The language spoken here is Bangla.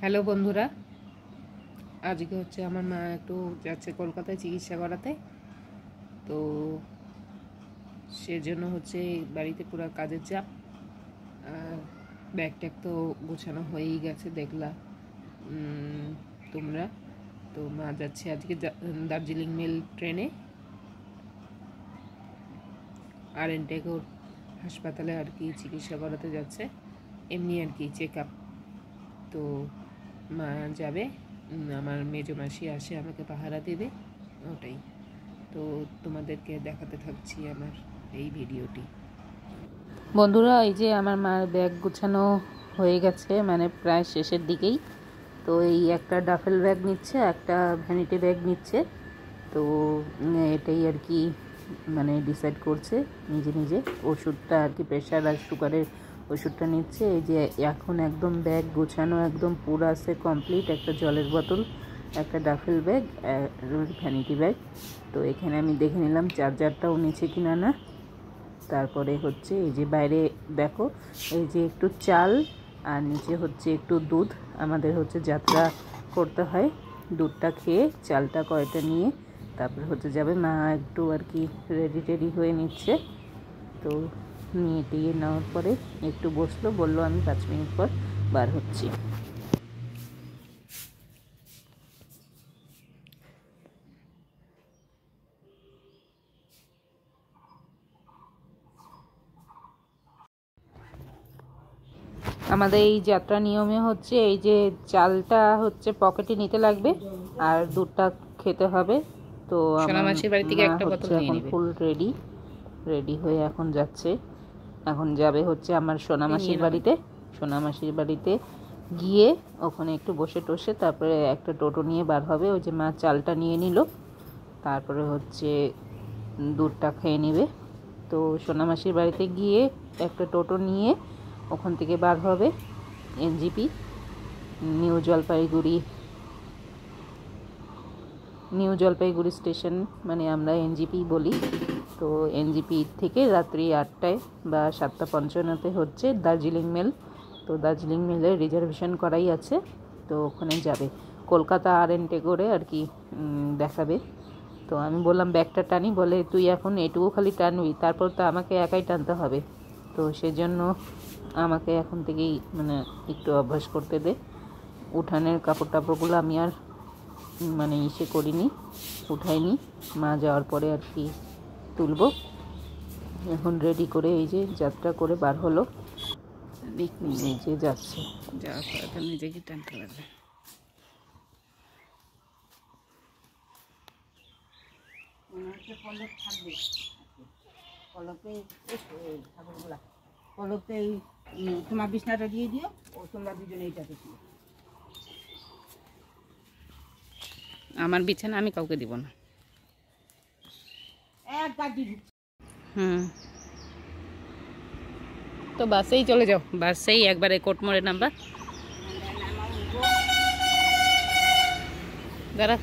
হ্যালো বন্ধুরা, আজকে হচ্ছে আমার মা একটু যাচ্ছে কলকাতায় চিকিৎসা করাতে। তো সেজন্য হচ্ছে বাড়িতে পুরো কাজের চাপ। আর ব্যাগ ট্যাগ তো গোছানো হয়েই গেছে, দেখলা তোমরা। তো মা যাচ্ছে আজকে দার্জিলিং মেল ট্রেনে আর.এন. টেগোর হাসপাতালে আর কি চিকিৎসা করাতে যাচ্ছে, এমনি আর কি চেক আপ। তো মা যাবে, আমার মেজো মাসি আসে আমাকে পাহারা দেবে, ওটাই। তো তোমাদেরকে দেখাতে থাকছি আমার এই ভিডিওটি। বন্ধুরা, এই যে আমার মার ব্যাগ গোছানো হয়ে গেছে, মানে প্রায় শেষের দিকেই। তো এই একটা ডাফেল ব্যাগ নিচ্ছে, একটা ভ্যানিটি ব্যাগ নিচ্ছে। তো এটাই আর কি মানে ডিসাইড করছে নিজে নিজে। ওষুধটা আর কি প্রেশার আর সুগারের ওষুধটা নিচ্ছে। এই যে এখন একদম ব্যাগ গোছানো একদম পুরো আছে কমপ্লিট। একটা জলের বোতল, একটা ডাফেল ব্যাগ, ভ্যানিটি ব্যাগ। তো এখানে আমি দেখে নিলাম চার্জারটাও নিচে কিনা না। তারপরে হচ্ছে এই যে বাইরে দেখো, এই যে একটু চাল আর নিচে হচ্ছে একটু দুধ। আমাদের হচ্ছে যাত্রা করতে হয়, দুধটা খেয়ে চালটা কয়টা নিয়ে তারপরে হচ্ছে যাবে। মা একটু আর কি রেডি হয়ে নিচ্ছে। তো নিয়ে টিয়ে নেওয়ার পরে একটু বসলো, বললো আমি 5 মিনিট পর বার হচ্ছি। আমাদের এই যাত্রা নিয়মে হচ্ছে এই যে চালটা হচ্ছে পকেটে নিতে লাগবে আর দুধটা খেতে হবে। তো আমার বাড়ি থেকে একটা বোতল এখন ফুল রেডি হয়ে এখন যাচ্ছে। এখন যাবে হচ্ছে আমার সোনামাসির বাড়িতে। সোনামাসির বাড়িতে গিয়ে ওখানে একটু বসে টসে তারপরে একটা টোটো নিয়ে বার হবে। ওই যে মা চালটা নিয়ে নিল, তারপরে হচ্ছে দুধটা খেয়ে নেবে। তো সোনামাসির বাড়িতে গিয়ে একটা টোটো নিয়ে ওখান থেকে বার হবে এনজিপি, নিউ জলপাইগুড়ি স্টেশন, মানে আমরা এনজিপি বলি। তো এনজিপি থেকে রাত্রি 8টায় বা 7:55 হচ্ছে দার্জিলিং মেল। তো দার্জিলিং মেলের রিজার্ভেশন করাই আছে। তো ওখানে যাবে, কলকাতা আর.এন. টেগোরে আর কি দেখাবে। তো আমি বললাম ব্যাগটা টানি, বলে তুই এখন এটুকু খালি টানবি, তারপর তো আমাকে একাই টানতে হবে। তো সেজন্য আমাকে এখন থেকেই মানে একটু অভ্যাস করতে দে। উঠানের কাপড় টাপড়গুলো আমি আর মানে করিনি, উঠাইনি। মা যাওয়ার পরে আর কি তুলবো। এখন রেডি করে এই যে যাত্রা করে বার হলো, এই যে যাচ্ছে। যাওয়ার পরে তো নিজেকে টানতে লাগবে। পলকে তোমার বিছনাটা দিয়ে দিও, ও তোমরা দুজনে এইটা দেখিও। আমার বিছানা আমি কাউকে দিব না। তো বাসেই চলে যাও, বাসেই একবারে কোটমোড়ে নাম্বার। দাঁড়া।